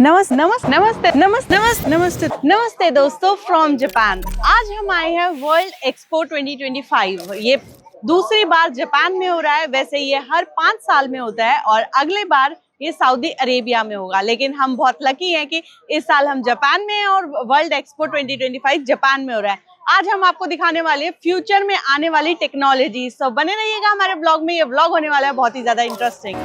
नमस्ते दोस्तों from Japan. आज हम आए हैं वर्ल्ड एक्सपो 2025। ये दूसरी बार जापान में हो रहा है। वैसे ये हर 5 साल में होता है और अगले बार ये सऊदी अरेबिया में होगा, लेकिन हम बहुत लकी हैं कि इस साल हम जापान में हैं और वर्ल्ड एक्सपो 2025 जापान में हो रहा है। आज हम आपको दिखाने वाले हैं फ्यूचर में आने वाली टेक्नोलॉजी। तो बने रहिएगा हमारे ब्लॉग में। ये ब्लॉग होने वाला है बहुत ही ज्यादा इंटरेस्टिंग।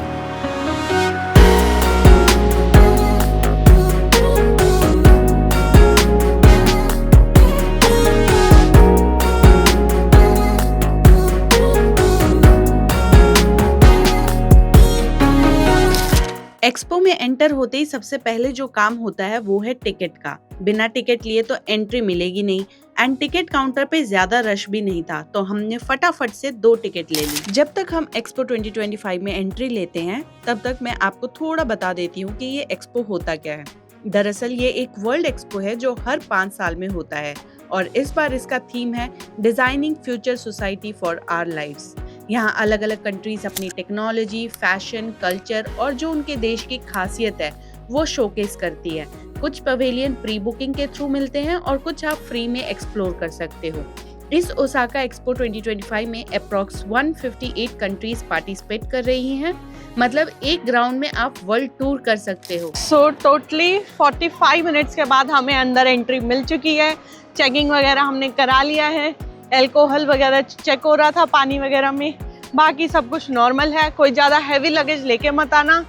एक्सपो में एंटर होते ही सबसे पहले जो काम होता है वो है टिकट का। बिना टिकट लिए तो एंट्री मिलेगी नहीं एंड टिकट काउंटर पे ज्यादा रश भी नहीं था, तो हमने फटाफट से 2 टिकट ले ली। जब तक हम एक्सपो 2025 में एंट्री लेते हैं तब तक मैं आपको थोड़ा बता देती हूँ कि ये एक्सपो होता क्या है। दरअसल ये एक वर्ल्ड एक्सपो है जो हर 5 साल में होता है और इस बार इसका थीम है designing future society for our lives. यहाँ अलग अलग कंट्रीज अपनी टेक्नोलॉजी, फैशन, कल्चर और जो उनके देश की खासियत है वो शोकेस करती है। कुछ पवेलियन प्री बुकिंग के थ्रू मिलते हैं और कुछ आप फ्री में एक्सप्लोर कर सकते हो। इस ओसाका एक्सपो 2025 में अप्रॉक्स 158 कंट्रीज पार्टिसिपेट कर रही हैं। मतलब एक ग्राउंड में आप वर्ल्ड टूर कर सकते हो। सो टोटली 45 मिनट्स के बाद हमें अंदर एंट्री मिल चुकी है। चेकिंग वगैरह हमने करा लिया है। एल्कोहल वगैरह चेक हो रहा था, पानी वगैरह में। बाकी सब कुछ नॉर्मल है। कोई ज़्यादा हैवी लगेज लेके मत आना।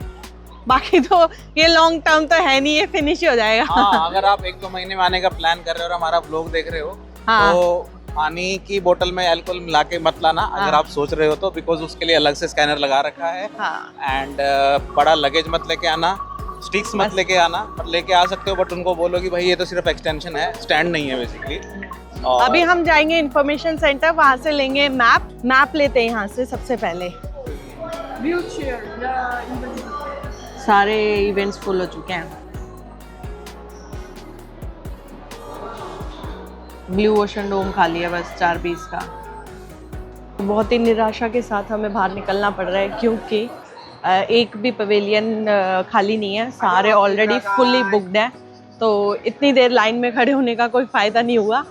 बाकी तो ये लॉन्ग टर्म तो है नहीं, ये फिनिश ही हो जाएगा। हाँ, अगर आप 1-2 महीने में आने का प्लान कर रहे हो और हमारा ब्लॉग देख रहे हो तो पानी की बोतल में अल्कोहल मिला के मत लाना। अगर आप सोच रहे हो तो, बिकॉज उसके लिए अलग से स्कैनर लगा रखा है। एंड बड़ा लगेज मत लेके आना, स्टिक्स मत लेके आना। लेके आ सकते हो बट उनको बोलो कि भाई ये तो सिर्फ एक्सटेंशन है, स्टैंड नहीं है बेसिकली। अभी हम जाएंगे इंफॉर्मेशन सेंटर, वहाँ से लेंगे मैप लेते हैं यहाँ से सबसे पहले। सारे इवेंट्स फुल हो चुके हैं। ब्लू ओशन डोम खाली है बस 4 पीस का। बहुत ही निराशा के साथ हमें बाहर निकलना पड़ रहा है क्योंकि एक भी पवेलियन खाली नहीं है, सारे ऑलरेडी फुल्ली बुक्ड हैं। तो इतनी देर लाइन में खड़े होने का कोई फ़ायदा नहीं हुआ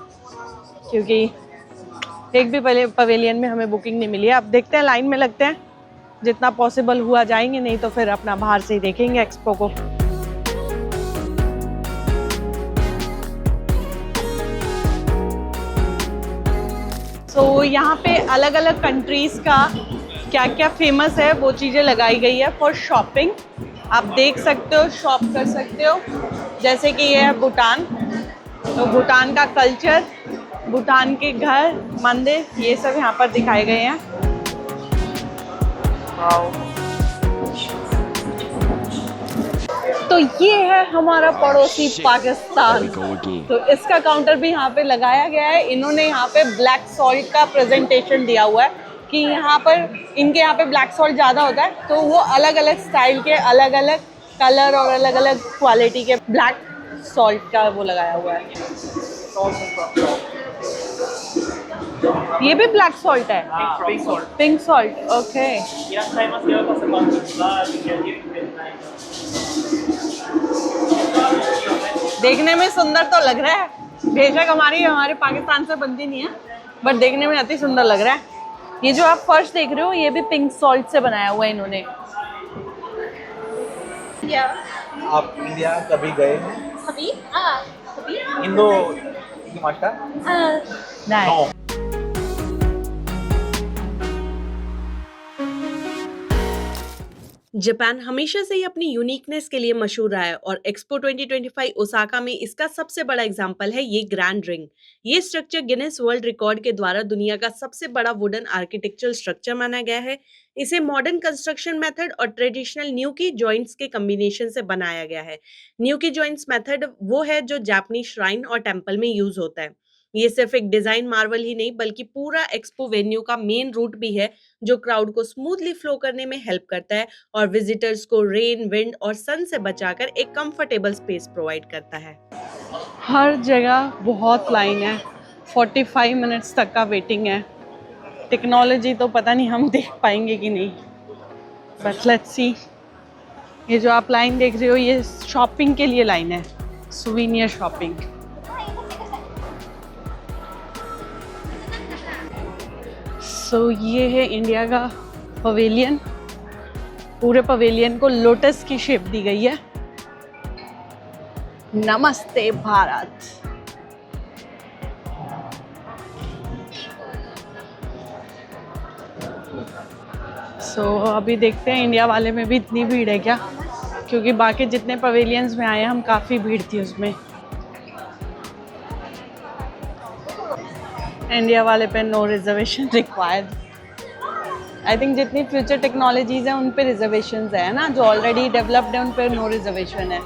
क्योंकि एक भी पवेलियन में हमें बुकिंग नहीं मिली है। अब देखते हैं, लाइन में लगते हैं, जितना पॉसिबल हुआ जाएंगे, नहीं तो फिर अपना बाहर से ही देखेंगे एक्सपो को। तो यहाँ पे अलग अलग कंट्रीज़ का क्या क्या फेमस है वो चीज़ें लगाई गई है फॉर शॉपिंग। आप देख सकते हो, शॉप कर सकते हो। जैसे कि ये है भूटान, तो भूटान का कल्चर, भूटान के घर, मंदिर, ये सब यहाँ पर दिखाए गए हैं। तो ये है हमारा पड़ोसी पाकिस्तान। तो इसका काउंटर भी यहाँ पे लगाया गया है। इन्होंने यहाँ पे ब्लैक सॉल्ट का प्रेजेंटेशन दिया हुआ है कि यहाँ पर इनके यहाँ पे ब्लैक सॉल्ट ज़्यादा होता है, तो वो अलग अलग स्टाइल के, अलग अलग कलर और अलग अलग क्वालिटी के ब्लैक सॉल्ट का वो लगाया हुआ है। ये भी ब्लैक सॉल्ट है? Pink salt, okay. देखने में सुंदर तो लग रहा है। बेशक हमारे पाकिस्तान से बनती नहीं है, बट देखने में अति सुंदर लग रहा है। ये जो आप फर्श देख रहे हो ये भी पिंक सॉल्ट से बनाया हुआ है इन्होंने। आप इंडिया कभी गए हैं? कभी? Indo master? नहीं। जापान हमेशा से ही अपनी यूनिकनेस के लिए मशहूर रहा है और एक्सपो 2025 ओसाका में इसका सबसे बड़ा एग्जांपल है ये ग्रैंड रिंग। ये स्ट्रक्चर गिनेस वर्ल्ड रिकॉर्ड के द्वारा दुनिया का सबसे बड़ा वुडन आर्किटेक्चरल स्ट्रक्चर माना गया है। इसे मॉडर्न कंस्ट्रक्शन मेथड और ट्रेडिशनल न्यूकी जॉइंट्स के कॉम्बिनेशन से बनाया गया है। न्यूकी जॉइंट्स मेथड वो है जो जापानीज श्राइन और टेम्पल में यूज होता है। ये सिर्फ एक डिजाइन मार्वल ही नहीं बल्कि पूरा एक्सपो वेन्यू का मेन रूट भी है जो क्राउड को स्मूथली फ्लो करने में हेल्प करता है और विजिटर्स को रेन, विंड और सन से बचाकर एक कंफर्टेबल स्पेस प्रोवाइड करता है। हर जगह बहुत लाइन है, 45 मिनट्स तक का वेटिंग है। टेक्नोलॉजी तो पता नहीं हम देख पाएंगे कि नहीं, बट लेट्स सी। ये जो आप लाइन देख रहे हो ये शॉपिंग के लिए लाइन है, सुवीनियर शॉपिंग। सो ये है इंडिया का पवेलियन। पूरे पवेलियन को लोटस की शेप दी गई है। नमस्ते भारत। अभी देखते हैं इंडिया वाले में भी इतनी भीड़ है क्या, क्योंकि बाकी जितने पवेलियंस में आए हैं हम काफ़ी भीड़ थी उसमें। इंडिया वाले पे no reservation required. I think जितनी फ्यूचर टेक्नोलॉजीज़ हैं उन पे रिजर्वेशंस है ना, जो ऑलरेडी डेवलप्ड है उन पे नो रिजर्वेशन है।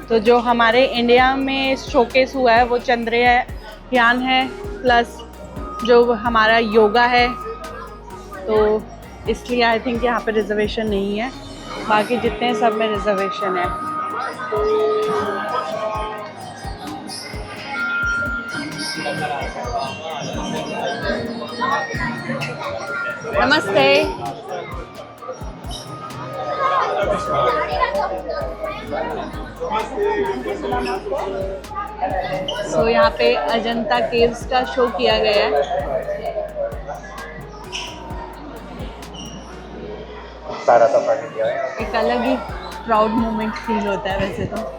तो जो हमारे इंडिया में शोकेस हुआ है वो चंद्रयान है, प्लस जो हमारा योगा है, तो इसलिए आई थिंक यहाँ पे रिजर्वेशन नहीं है। बाकी जितने सब में रिजर्वेशन है। नमस्ते। यहाँ पे अजंता केव्स का शो किया गया है। एक अलग ही प्राउड मोमेंट फील होता है वैसे तो।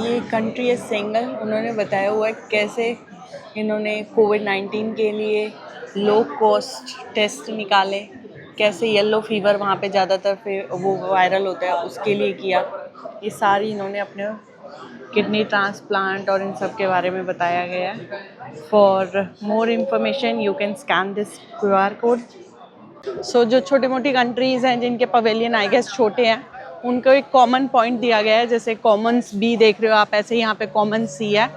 ये कंट्री है सेंगल। उन्होंने बताया हुआ है कैसे इन्होंने कोविड-19 के लिए लो कॉस्ट टेस्ट निकाले, कैसे येलो फीवर वहाँ पे ज़्यादातर वो वायरल होता है उसके लिए किया। ये सारी इन्होंने अपने किडनी ट्रांसप्लांट और इन सब के बारे में बताया गया है। For more information you can scan this QR code. जो छोटी मोटी कंट्रीज़ हैं जिनके पवेलियन आई गेस छोटे हैं, उनको एक कॉमन पॉइंट दिया गया है। जैसे कॉमन्स बी देख रहे हो आप, ऐसे यहाँ पे कॉमन सी है।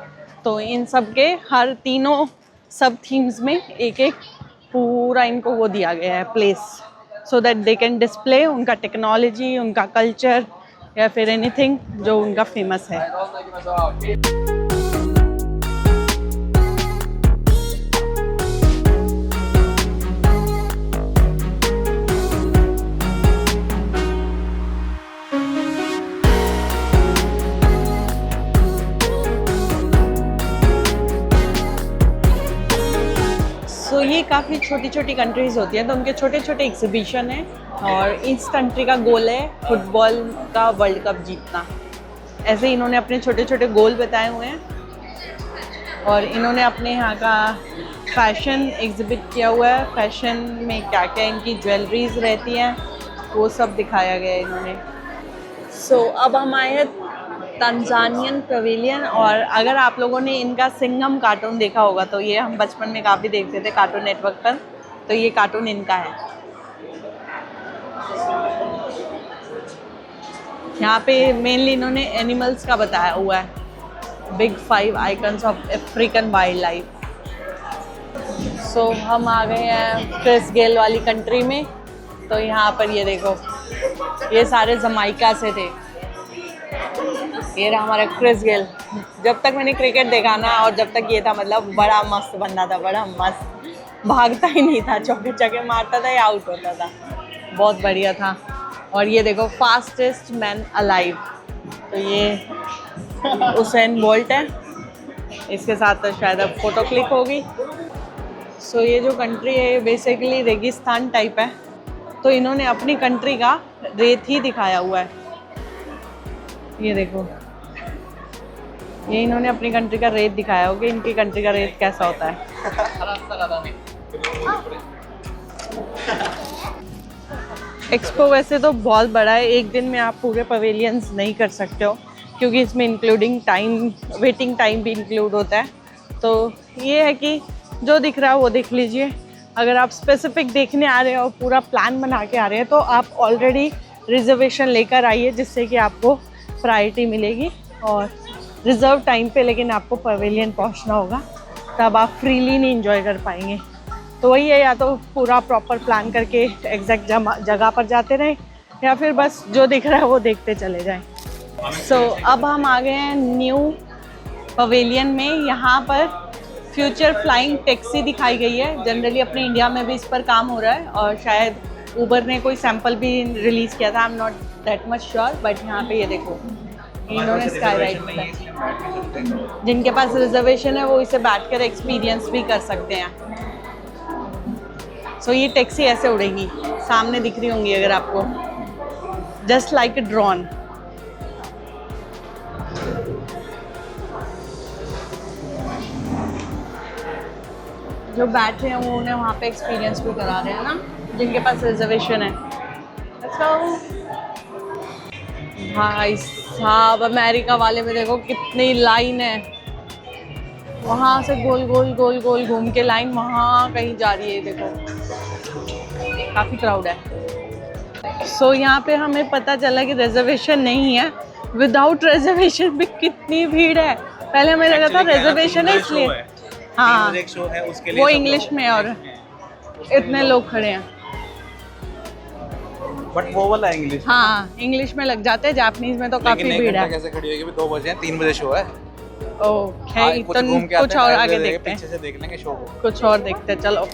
तो इन सब के हर तीनों सब थीम्स में एक एक पूरा इनको वो दिया गया है place, so that they can display उनका टेक्नोलॉजी, उनका कल्चर या फिर एनीथिंग जो उनका फेमस है। ये काफ़ी छोटी छोटी कंट्रीज़ होती हैं, तो उनके छोटे छोटे एग्जीबिशन हैं। और इस कंट्री का गोल है फुटबॉल का वर्ल्ड कप जीतना। ऐसे इन्होंने अपने छोटे छोटे गोल बताए हुए हैं। और इन्होंने अपने यहाँ का फैशन एग्जिबिट किया हुआ है। फैशन में क्या क्या इनकी ज्वेलरीज रहती हैं वो सब दिखाया गया है इन्होंने। अब हम आए हैं तंजानियन पवेलियन। और अगर आप लोगों ने इनका सिंघम कार्टून देखा होगा तो ये हम बचपन में काफ़ी देखते थे कार्टून नेटवर्क पर, तो ये कार्टून इनका है। यहाँ पे मेनली इन्होंने एनिमल्स का बताया हुआ है, big 5 icons of African wild life. हम आ गए हैं क्रिस गेल वाली कंट्री में। तो यहाँ पर ये देखो, ये सारे जमाइका से थे। ये रहा हमारा क्रिस गेल। जब तक मैंने क्रिकेट देखा ना, और जब तक ये था, मतलब बड़ा मस्त बंदा था, बड़ा मस्त, भागता ही नहीं था, चौके चौके मारता था या आउट होता था, बहुत बढ़िया था। और ये देखो फास्टेस्ट मैन अलाइव, तो ये उसेन बोल्ट है। इसके साथ तो शायद अब फोटो क्लिक होगी। ये जो कंट्री है ये बेसिकली रेगिस्तान टाइप है, तो इन्होंने अपनी कंट्री का रेत ही दिखाया हुआ है। ये देखो, ये इन्होंने अपनी कंट्री का रेट दिखाया होगा, इनकी कंट्री का रेट कैसा होता है। एक्सपो वैसे तो बहुत बड़ा है, एक दिन में आप पूरे पवेलियंस नहीं कर सकते हो क्योंकि इसमें इंक्लूडिंग टाइम, वेटिंग टाइम भी इंक्लूड होता है। तो ये है कि जो दिख रहा है वो देख लीजिए। अगर आप स्पेसिफिक देखने आ रहे हो, पूरा प्लान बना के आ रहे हैं, तो आप ऑलरेडी रिजर्वेशन लेकर आइए, जिससे कि आपको प्रायोरिटी मिलेगी और रिज़र्व टाइम पे लेकिन आपको पवेलियन पहुंचना होगा, तब आप फ्रीली नहीं एंजॉय कर पाएंगे। तो वही है, या तो पूरा प्रॉपर प्लान करके एग्जैक्ट जगह पर जाते रहें या फिर बस जो दिख रहा है वो देखते चले जाएं। सो अब हम आ गए हैं न्यू पवेलियन में। यहाँ पर फ्यूचर फ्लाइंग टैक्सी दिखाई गई है। जनरली अपने इंडिया में भी इस पर काम हो रहा है और शायद ऊबर ने कोई सैंपल भी रिलीज़ किया था, I am not that much sure. But यहाँ पे ये देखो, इन्होंने स्काई राइड में, जिनके पास रिजर्वेशन है वो इसे बैठकर एक्सपीरियंस भी कर सकते हैं। सो ये टैक्सी ऐसे उड़ेगी, सामने दिख रही होंगी अगर आपको, जस्ट लाइक अ ड्रोन। जो बैठ रहे हैं वो उन्हें वहाँ पे एक्सपीरियंस भी करा रहे हैं ना, जिनके पास रिजर्वेशन है। भाई साहब, अमेरिका वाले में देखो कितनी लाइन है, वहाँ से गोल गोल गोल गोल घूम के लाइन वहाँ कहीं जा रही है। देखो काफ़ी क्राउड है। सो यहाँ पे हमें पता चला कि रिजर्वेशन नहीं है। विदाउट रिजर्वेशन भी कितनी भीड़ है। पहले हमें लगा था रिजर्वेशन है इसलिए, हाँ एक शो है उसके लिए वो इंग्लिश में और इतने लोग खड़े हैं। बट वो वाला इंग्लिश, हाँ इंग्लिश में लग जाते हैं, जापानीज में तो काफी भीड़ है। कैसे खड़ी होगी? 2 बजे हैं, 3 बजे शो है। ओके, तो कुछ और आगे देखते हैं, पीछे से देख लेंगे शो को, कुछ और देखते हैं, चलो।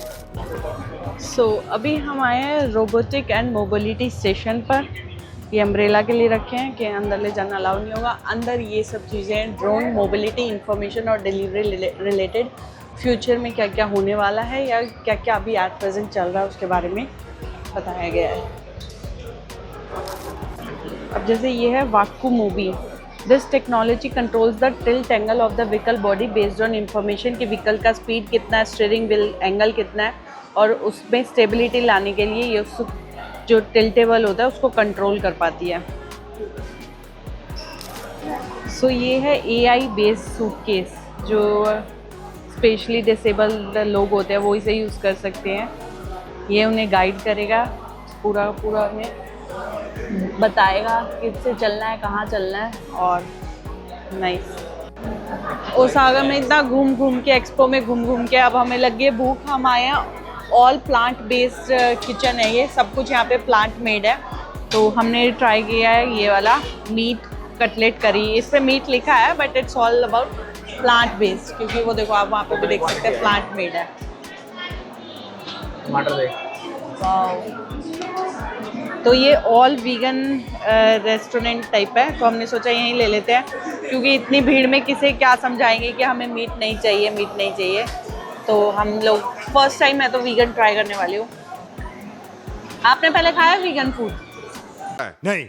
सो अभी हम आए हैं रोबोटिक एंड मोबिलिटी स्टेशन पर। ये अम्ब्रेला के लिए रखे हैं कि अंदर ले जाना अलाउ नहीं होगा। अंदर ये सब चीज़ें ड्रोन, मोबिलिटी, इंफॉर्मेशन और डिलीवरी रिलेटेड फ्यूचर में क्या क्या होने वाला है या क्या क्या अभी एट प्रेजेंट चल रहा है उसके बारे में बताया गया है। अब जैसे ये है वाकू movie. This technology controls the tilt angle of the vehicle body based on information कि व्हीकल का स्पीड कितना है, स्टीयरिंग व्हील एंगल कितना है, और उसमें स्टेबिलिटी लाने के लिए ये जो टिल्टेबल होता है उसको कंट्रोल कर पाती है। सो ये है AI बेस्ड सूटकेस, जो स्पेशली डिसेबल्ड लोग होते हैं वो इसे यूज़ कर सकते हैं। ये उन्हें गाइड करेगा, पूरा उन्हें बताएगा किससे चलना है, कहाँ चलना है। और नाइस। ओसाका में इतना घूम घूम के, एक्सपो में घूम घूम के अब हमें लग गई भूख। हम आए हैं, ऑल प्लांट बेस्ड किचन है, ये सब कुछ यहाँ पे प्लांट मेड है। तो हमने ट्राई किया है ये वाला मीट कटलेट करी। इस पे मीट लिखा है but it's all about plant based, क्योंकि वो देखो आप वहाँ पे भी देख सकते हैं प्लांट मेड है। टमाटर देख, तो ये ऑल वीगन रेस्टोरेंट टाइप है, तो हमने सोचा यहीं ले लेते हैं, क्योंकि इतनी भीड़ में किसे क्या समझाएंगे कि हमें मीट नहीं चाहिए, मीट नहीं चाहिए। तो हम लोग फर्स्ट टाइम मैं तो वीगन ट्राई करने वाली हूँ। आपने पहले खाया वीगन फूड? नहीं।